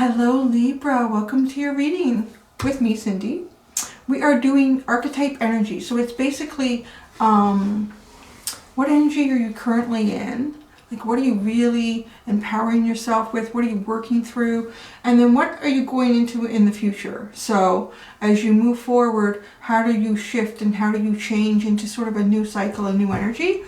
Hello Libra, welcome to your reading with me, Cindy. We are doing archetype energy. So it's basically what energy are you currently in? Like what are you really empowering yourself with? What are you working through? And then what are you going into in the future? So as you move forward, how do you shift and how do you change into sort of a new cycle, a new energy?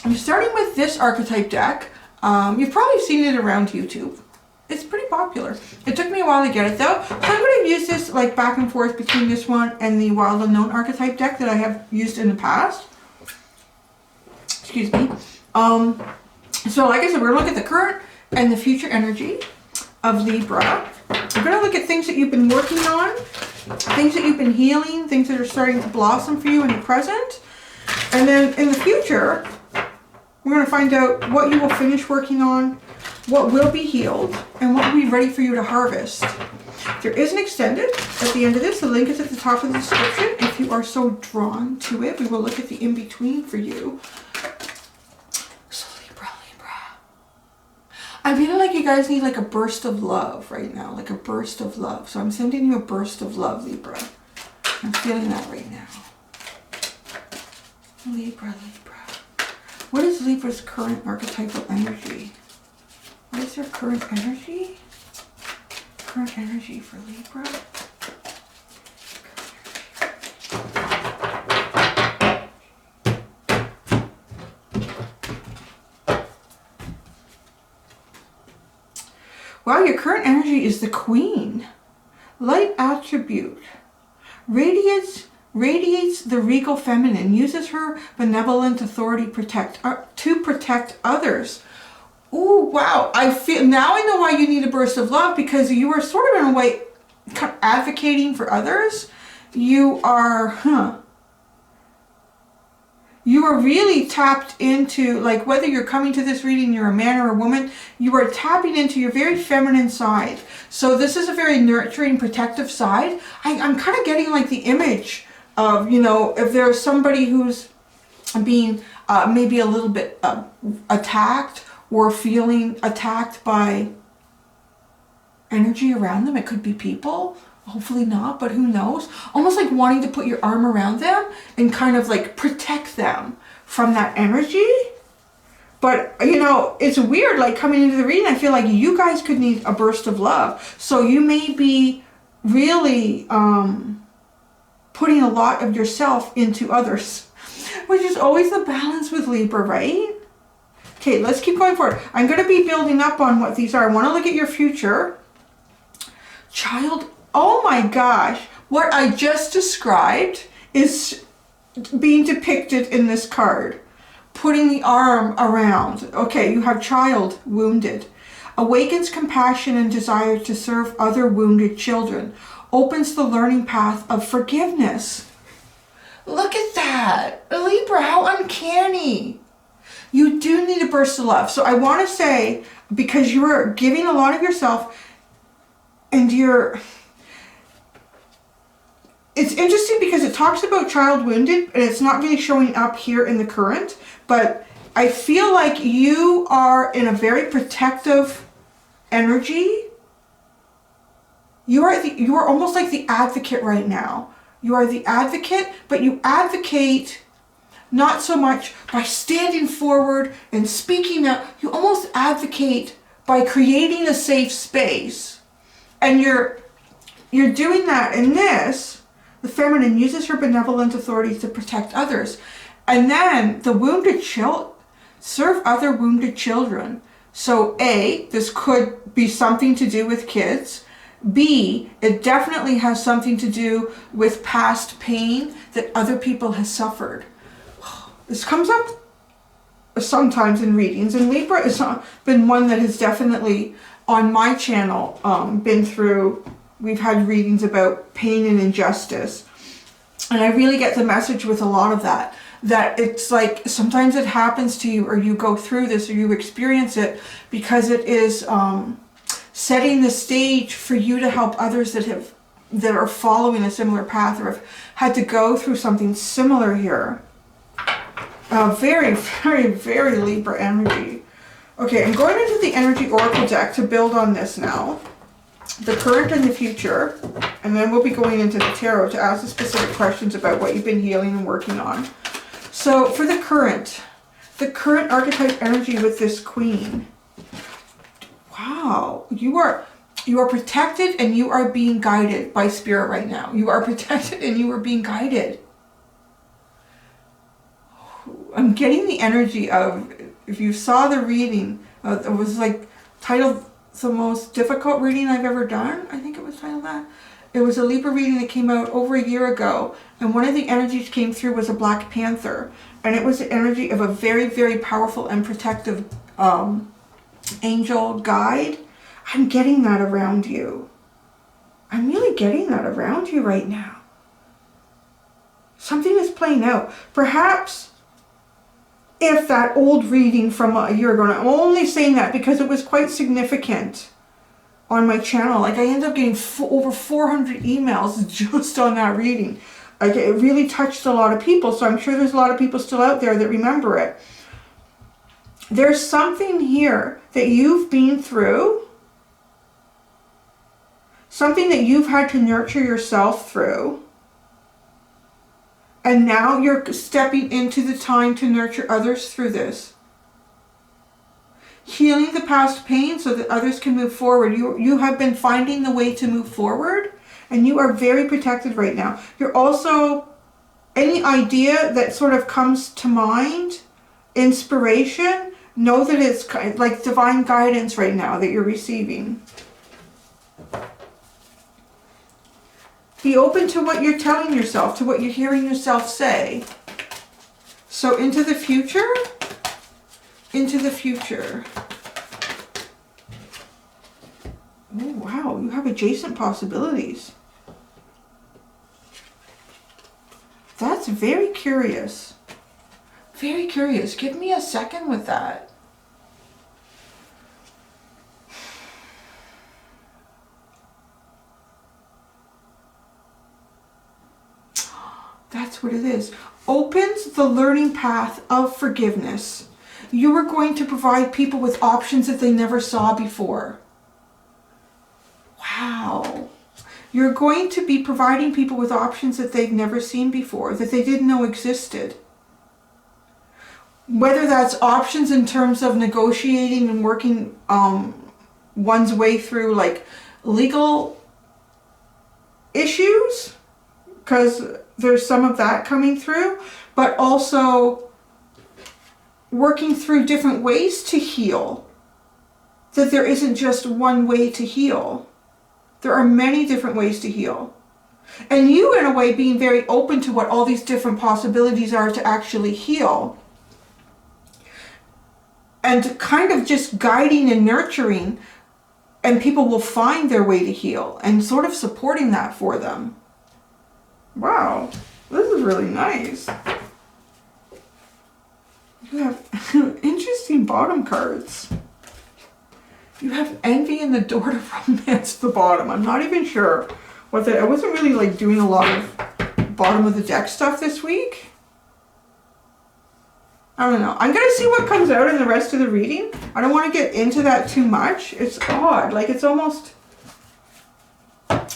I'm starting with this archetype deck. You've probably seen it around YouTube. It's pretty popular. It took me a while to get it though. So I'm going to use this like back and forth between this one and the Wild Unknown archetype deck that I have used in the past. Excuse me. So like I said, we're going to look at the current and the future energy of Libra. We're going to look at things that you've been working on, things that you've been healing, things that are starting to blossom for you in the present. And then in the future, we're going to find out what you will finish working on, what will be healed, and what will be ready for you to harvest. There is an extended at the end of this. The link is at the top of the description. If you are so drawn to it, we will look at the in-between for you. So Libra. I feel like you guys need like a burst of love right now, like a burst of love. So I'm sending you a burst of love, Libra. I'm feeling that right now. Libra. What is Libra's current archetypal energy? What is their current energy? Current energy for Libra? Wow, your current energy is the Queen. Light attribute. Radiates the regal feminine, uses her benevolent authority to protect others. Ooh, wow. Now I know why you need a burst of love, because you are sort of in a way kind of advocating for others. You are really tapped into, like whether you're coming to this reading, you're a man or a woman, you are tapping into your very feminine side. So this is a very nurturing, protective side. I'm kind of getting like the image of, you know, if there's somebody who's being maybe a little bit attacked or feeling attacked by energy around them. It could be people, hopefully not, but who knows? Almost like wanting to put your arm around them and kind of like protect them from that energy. But, you know, it's weird, like coming into the reading, I feel like you guys could need a burst of love. So you may be really putting a lot of yourself into others, which is always the balance with Libra, right? Okay, let's keep going forward. I'm going to be building up on what these are. I want to look at your future. Child, oh my gosh. What I just described is being depicted in this card. Putting the arm around. Okay, you have child wounded. Awakens compassion and desire to serve other wounded children. Opens the learning path of forgiveness. Look at that. Libra, how uncanny. You do need a burst of love. So I want to say, because you are giving a lot of yourself and it's interesting because it talks about child wounded and it's not really showing up here in the current, but I feel like you are in a very protective energy. You are almost like the advocate right now. You are the advocate, but you advocate not so much by standing forward and speaking out. You almost advocate by creating a safe space. And you're doing that in this. The feminine uses her benevolent authority to protect others. And then the wounded serve other wounded children. So A, this could be something to do with kids. B, it definitely has something to do with past pain that other people have suffered. This comes up sometimes in readings, and Libra has been one that has definitely, on my channel, been through, we've had readings about pain and injustice. And I really get the message with a lot of that it's like sometimes it happens to you, or you go through this, or you experience it because it is setting the stage for you to help others that are following a similar path or have had to go through something similar here. Very, very, very Libra energy. Okay, I'm going into the Energy Oracle deck to build on this now. the current and the future, and then we'll be going into the tarot to ask the specific questions about what you've been healing and working on. So for the current archetype energy with this queen. Wow, you are protected and you are being guided by spirit right now. You are protected and you are being guided. I'm getting the energy of, if you saw the reading, it was like titled the most difficult reading I've ever done. I think it was titled that. It was a Libra reading that came out over a year ago, and one of the energies came through was a Black Panther, and it was the energy of a very, very powerful and protective angel guide. I'm getting that around you. I'm really getting that around you right now. Something is playing out. Perhaps if that old reading from a year ago, and I'm only saying that because it was quite significant on my channel. Like I ended up getting over 400 emails just on that reading. Like it really touched a lot of people. So I'm sure there's a lot of people still out there that remember it. There's something here that you've been through. Something that you've had to nurture yourself through. And now you're stepping into the time to nurture others through this. Healing the past pain so that others can move forward. You have been finding the way to move forward, and you are very protected right now. You're also, any idea that sort of comes to mind, inspiration, know that it's kind of like divine guidance right now that you're receiving. Be open to what you're telling yourself, to what you're hearing yourself say. So into the future, Oh, wow, you have adjacent possibilities. That's very curious. Very curious. Give me a second with that. That's what it is. Opens the learning path of forgiveness. You are going to provide people with options that they never saw before. Wow. You're going to be providing people with options that they've never seen before, that they didn't know existed. Whether that's options in terms of negotiating and working one's way through like legal issues, because there's some of that coming through, but also working through different ways to heal. That there isn't just one way to heal. There are many different ways to heal. And you, in a way, being very open to what all these different possibilities are to actually heal. And kind of just guiding and nurturing, and people will find their way to heal, and sort of supporting that for them. Wow, this is really nice. You have interesting bottom cards. You have envy and the door to romance at the bottom. I'm not even sure what that. I wasn't really like doing a lot of bottom of the deck stuff this week. I don't know. I'm gonna see what comes out in the rest of the reading. I don't want to get into that too much. It's odd. Like it's almost.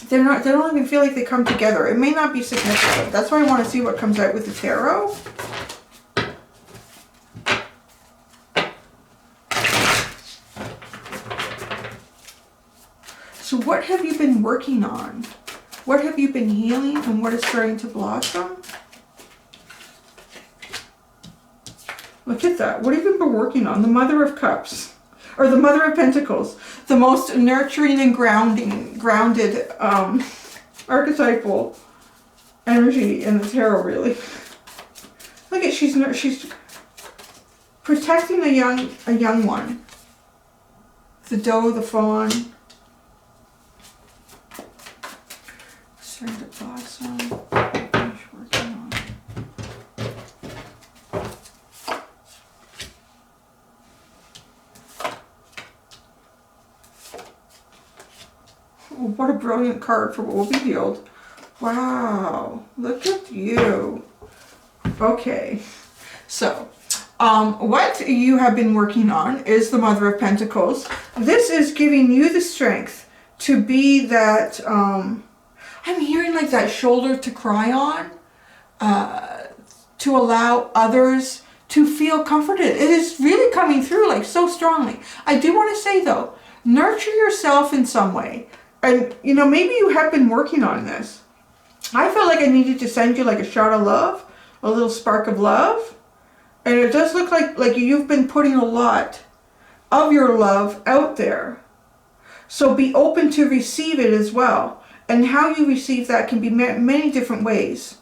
They don't even feel like they come together. It may not be significant. That's why I want to see what comes out with the tarot. So what have you been working on? What have you been healing, and what is starting to blossom? Look at that. What have you been working on? The Mother of Cups. Or the Mother of Pentacles. The most nurturing and grounded archetypal energy in the tarot, really. Look at, she's protecting a young one. The doe, the fawn. Starting to blossom. Finish working on. Oh, what a brilliant card for what will be healed. Wow, look at you. Okay, so what you have been working on is the Mother of Pentacles. This is giving you the strength to be that, I'm hearing like that shoulder to cry on, to allow others to feel comforted. It is really coming through like so strongly. I do want to say though, nurture yourself in some way. And you know, maybe you have been working on this. I felt like I needed to send you like a shot of love, a little spark of love. And it does look like you've been putting a lot of your love out there. So be open to receive it as well. And how you receive that can be many different ways.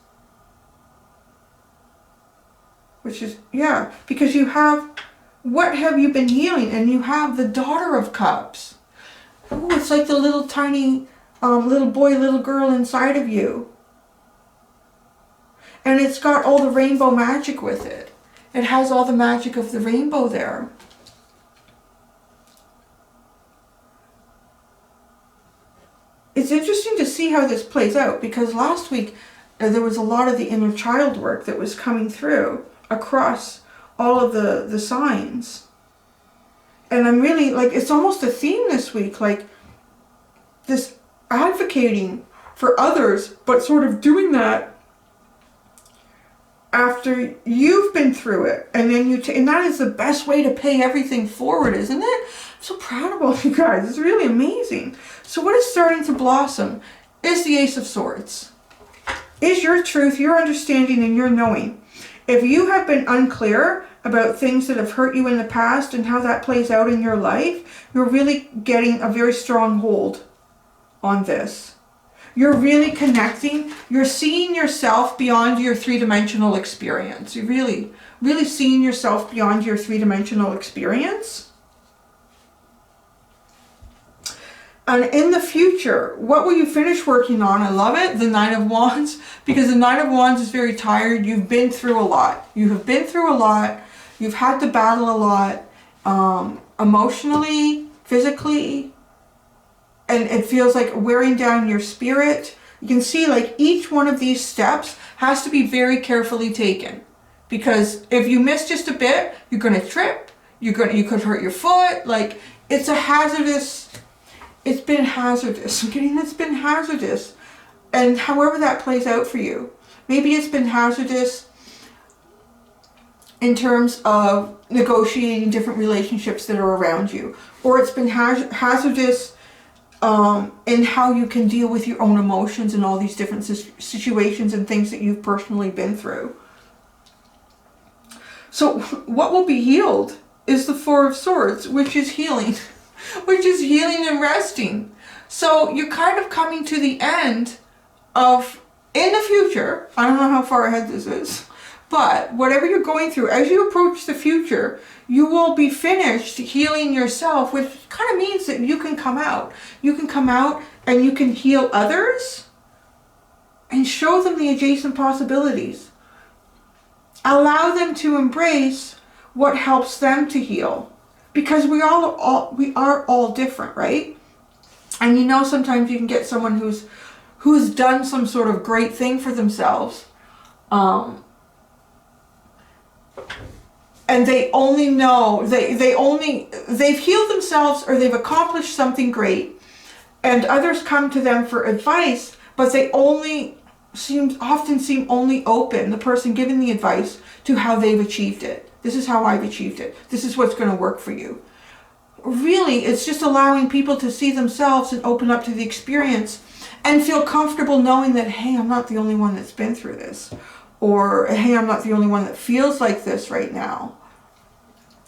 Which is, yeah, because you have, what have you been healing? And you have the Daughter of Cups. Oh, it's like the little tiny little boy, little girl inside of you. And it's got all the rainbow magic with it. It has all the magic of the rainbow there. It's interesting to see how this plays out, because last week there was a lot of the inner child work that was coming through across all of the signs. And I'm really, like, it's almost a theme this week, like this advocating for others, but sort of doing that after you've been through it. And then and that is the best way to pay everything forward, isn't it? I'm so proud of all of you guys. It's really amazing. So what is starting to blossom is the Ace of Swords. Is your truth, your understanding, and your knowing. If you have been unclear about things that have hurt you in the past and how that plays out in your life, you're really getting a very strong hold on this. You're really connecting. You're seeing yourself beyond your three-dimensional experience. You're really, really seeing yourself beyond your three-dimensional experience. And in the future, what will you finish working on? I love it, the Nine of Wands, because the Nine of Wands is very tired. You've been through a lot. You have been through a lot. You've had to battle a lot, emotionally, physically, and it feels like wearing down your spirit. You can see like each one of these steps has to be very carefully taken, because if you miss just a bit, you're going to trip. You could hurt your foot. Like, it's a hazardous. It's been hazardous. I'm getting it's been hazardous. And however that plays out for you. Maybe it's been hazardous in terms of negotiating different relationships that are around you. Or it's been hazardous in how you can deal with your own emotions and all these different situations and things that you've personally been through. So what will be healed is the Four of Swords, which is healing. Which is healing and resting. So you're kind of coming to the end of, in the future, I don't know how far ahead this is, but whatever you're going through, as you approach the future, you will be finished healing yourself, which kind of means that you can come out. You can come out and you can heal others and show them the adjacent possibilities. Allow them to embrace what helps them to heal. Because we are all different, right? And you know, sometimes you can get someone who's done some sort of great thing for themselves, and they only know they've healed themselves or they've accomplished something great, and others come to them for advice, but they often seem only open, the person giving the advice, to how they've achieved it. This is how I've achieved it. This is what's going to work for you. Really, it's just allowing people to see themselves and open up to the experience and feel comfortable knowing that, hey, I'm not the only one that's been through this. Or, hey, I'm not the only one that feels like this right now.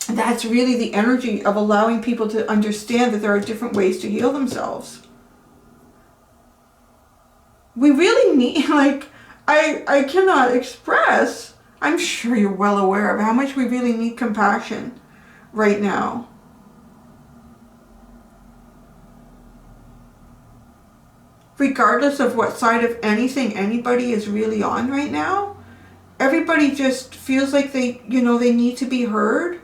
That's really the energy of allowing people to understand that there are different ways to heal themselves. We really need, like, I cannot express, I'm sure you're well aware of how much we really need compassion right now. Regardless of what side of anything anybody is really on right now, everybody just feels like they need to be heard.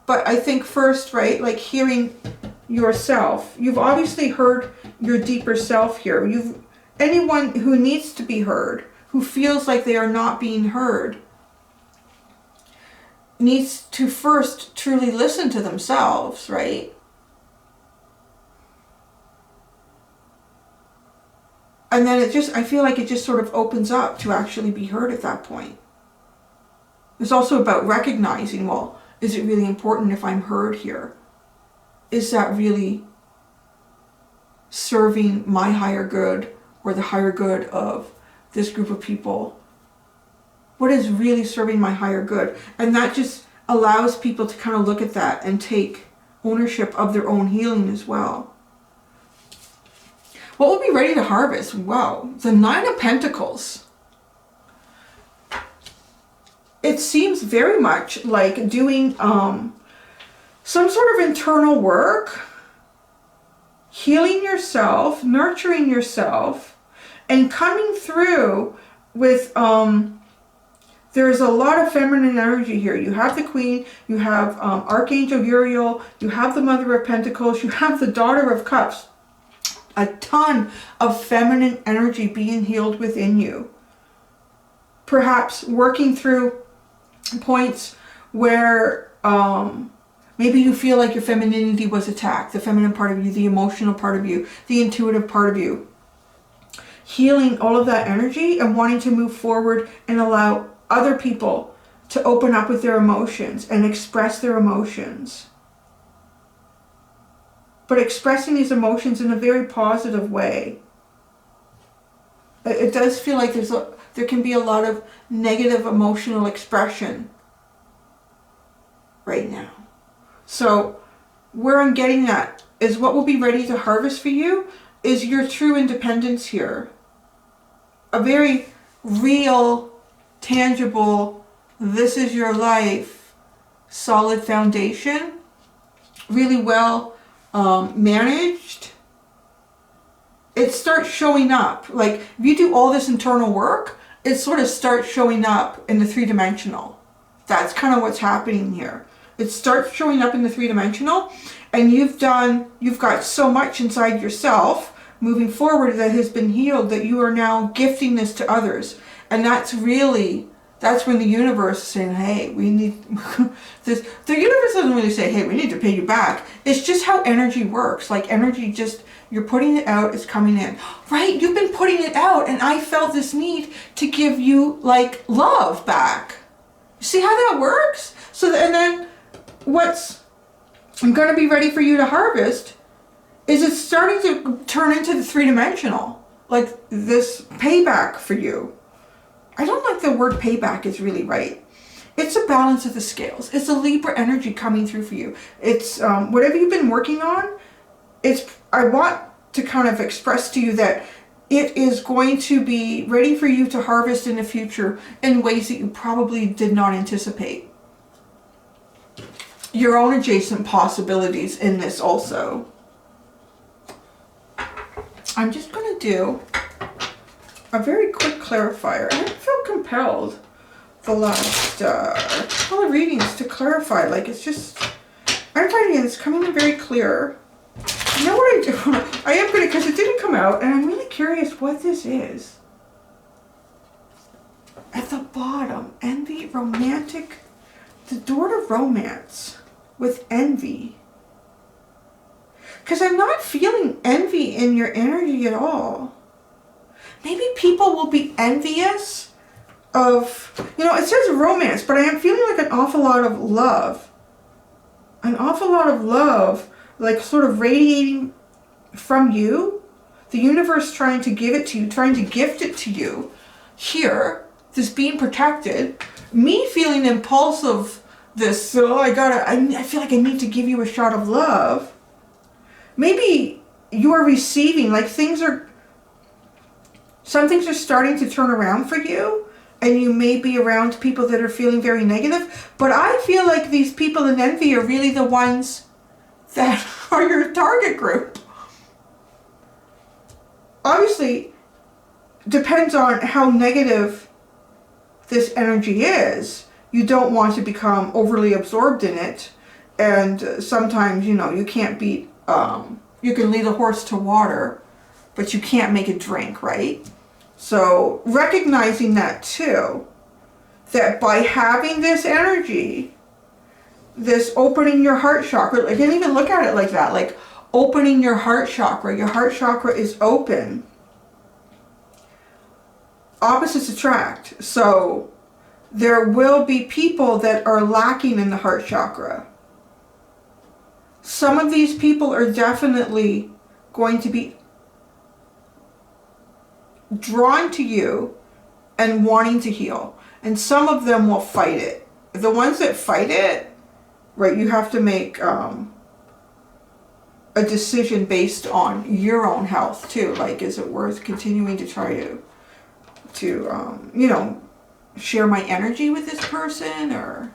But I think first, right, like hearing yourself. You've obviously heard your deeper self here. Anyone who needs to be heard, who feels like they are not being heard, needs to first truly listen to themselves, right? And then I feel like it just sort of opens up to actually be heard at that point. It's also about recognizing, well, is it really important if I'm heard here? Is that really serving my higher good or the higher good of this group of people? What is really serving my higher good? And that just allows people to kind of look at that and take ownership of their own healing as well. What will be ready to harvest? Wow, the Nine of Pentacles. It seems very much like doing some sort of internal work, healing yourself, nurturing yourself, and coming through with, there's a lot of feminine energy here. You have the Queen, you have Archangel Uriel, you have the Mother of Pentacles, you have the Daughter of Cups. A ton of feminine energy being healed within you. Perhaps working through points where maybe you feel like your femininity was attacked, the feminine part of you, the emotional part of you, the intuitive part of you. Healing all of that energy and wanting to move forward and allow other people to open up with their emotions and express their emotions. But expressing these emotions in a very positive way. It does feel like there can be a lot of negative emotional expression right now. So where I'm getting at is what will be ready to harvest for you is your true independence here. A very real, tangible, this is your life, solid foundation, really well managed. It starts showing up. Like if you do all this internal work, it sort of starts showing up in the three-dimensional. That's kind of what's happening here. It starts showing up in the three-dimensional, and you've got so much inside yourself moving forward that has been healed that you are now gifting this to others. And that's when the universe is saying, hey, we need this. The universe doesn't really say, hey, we need to pay you back. It's just how energy works. Like energy just, you're putting it out, it's coming in. Right? You've been putting it out, and I felt this need to give you like love back. See how that works? So, and then what's going to be ready for you to harvest is it's starting to turn into the three-dimensional. Like this payback for you. I don't like the word payback is really right. It's a balance of the scales. It's a Libra energy coming through for you. It's whatever you've been working on, I want to kind of express to you that it is going to be ready for you to harvest in the future in ways that you probably did not anticipate. Your own adjacent possibilities in this also. I'm just going to do a very quick clarifier. I feel compelled the last couple of readings to clarify. Like it's just, I'm finding it's coming in very clear. You know what I do? I am going to, because it didn't come out, and I'm really curious what this is. At the bottom, envy, romantic, the door to romance with envy. Because I'm not feeling envy in your energy at all. Maybe people will be envious of, it says romance, but I am feeling like an awful lot of love. An awful lot of love, like sort of radiating from you. The universe trying to give it to you, trying to gift it to you. Here, this being protected. Me feeling impulsive, this, I feel like I need to give you a shot of love. Maybe you are receiving, like some things are starting to turn around for you, and you may be around people that are feeling very negative, but I feel like these people in envy are really the ones that are your target group. Obviously, depends on how negative this energy is. You don't want to become overly absorbed in it, and sometimes, you can't beat, you can lead a horse to water, but you can't make it drink, right? So recognizing that too, that by having this energy, this opening your heart chakra, I can't even look at it like that, like opening your heart chakra is open. opposites attract. So there will be people that are lacking in the heart chakra. Some of these people are definitely going to be drawn to you and wanting to heal. And some of them will fight it. The ones that fight it, right, you have to make a decision based on your own health too. Like, is it worth continuing to try to you know, share my energy with this person? Or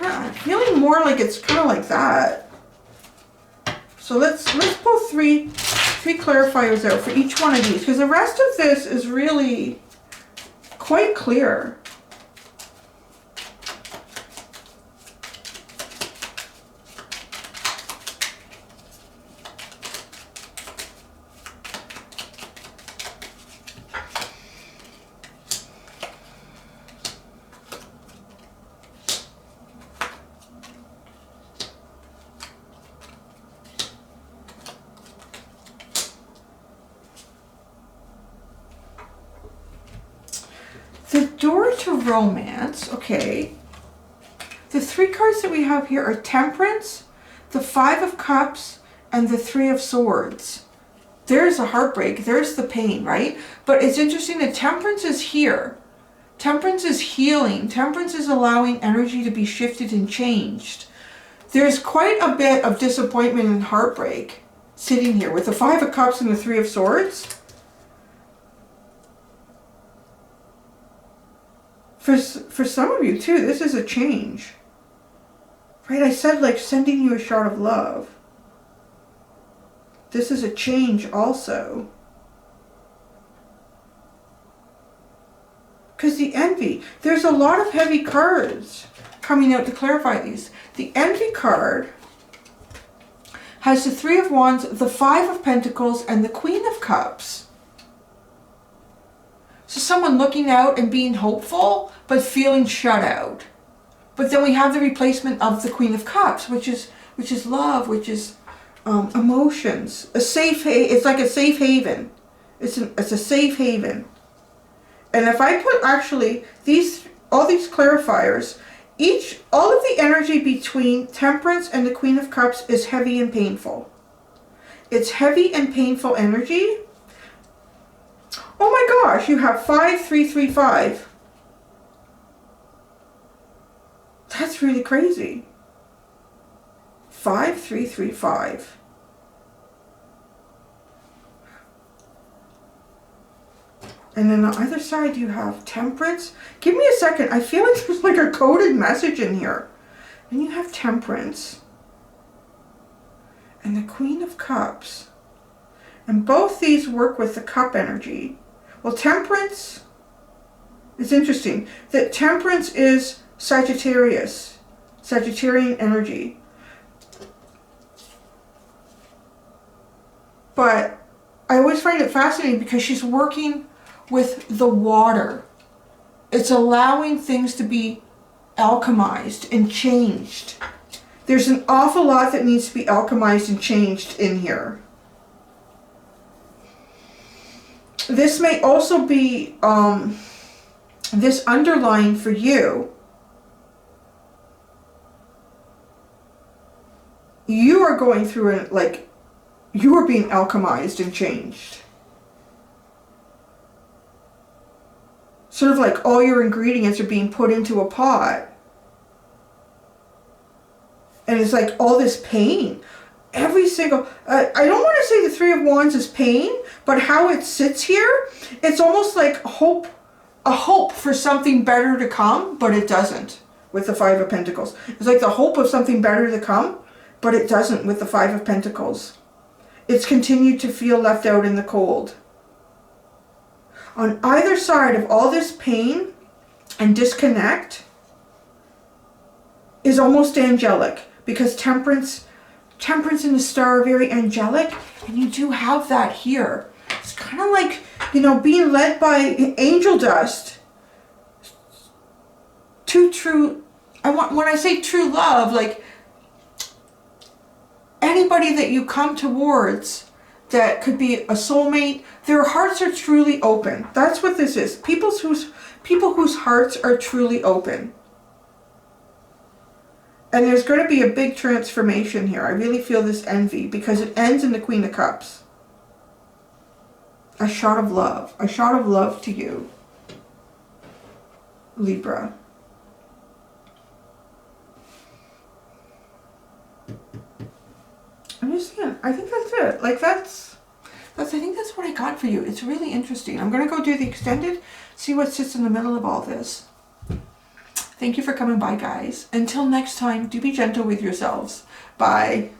I'm feeling more like it's kind of like that. So let's pull three clarifiers out for each one of these, because the rest of this is really quite clear. The door to romance, okay. The three cards that we have here are Temperance, the Five of Cups, and the Three of Swords. There's a heartbreak, there's the pain, right? But it's interesting that Temperance is here. Temperance is healing. Temperance is allowing energy to be shifted and changed. There's quite a bit of disappointment and heartbreak sitting here with the Five of Cups and the Three of Swords. For some of you too, this is a change. Right, I said like sending you a shot of love. This is a change also. Because the Envy, there's a lot of heavy cards coming out to clarify these. The Envy card has the Three of Wands, the Five of Pentacles, and the Queen of Cups. So someone looking out and being hopeful, but feeling shut out. But then we have the replacement of the Queen of Cups, which is love, which is emotions. It's like a safe haven. It's a safe haven. And if I put actually all these clarifiers, all of the energy between Temperance and the Queen of Cups is heavy and painful. It's heavy and painful energy. Oh my gosh, you have 5335. That's really crazy. 5335. And then on the other side you have Temperance. Give me a second. I feel like there's like a coded message in here. And you have Temperance. And the Queen of Cups. And both these work with the cup energy. Well, Temperance is interesting. That Temperance is Sagittarius. Sagittarian energy. But I always find it fascinating because she's working with the water. It's allowing things to be alchemized and changed. There's an awful lot that needs to be alchemized and changed in here. This may also be this underlying for you. You are going through it like you are being alchemized and changed. Sort of like all your ingredients are being put into a pot. And it's like all this pain. Every single, I don't want to say the Three of Wands is pain, but how it sits here, it's almost like a hope for something better to come, but it doesn't with the Five of Pentacles. It's like the hope of something better to come, but it doesn't with the Five of Pentacles. It's continued to feel left out in the cold. On either side of all this pain and disconnect is almost angelic, because Temperance and the Star are very angelic, and you do have that here. It's kind of like, you know, being led by angel dust to true, when I say true love, like anybody that you come towards that could be a soulmate. Their hearts are truly open. That's what this is. People whose hearts are truly open. And there's going to be a big transformation here. I really feel this envy because it ends in the Queen of Cups. A shot of love. A shot of love to you, Libra. I'm just saying, I think that's it. Like I think that's what I got for you. It's really interesting. I'm going to go do the extended, see what sits in the middle of all this. Thank you for coming by, guys. Until next time, do be gentle with yourselves. Bye.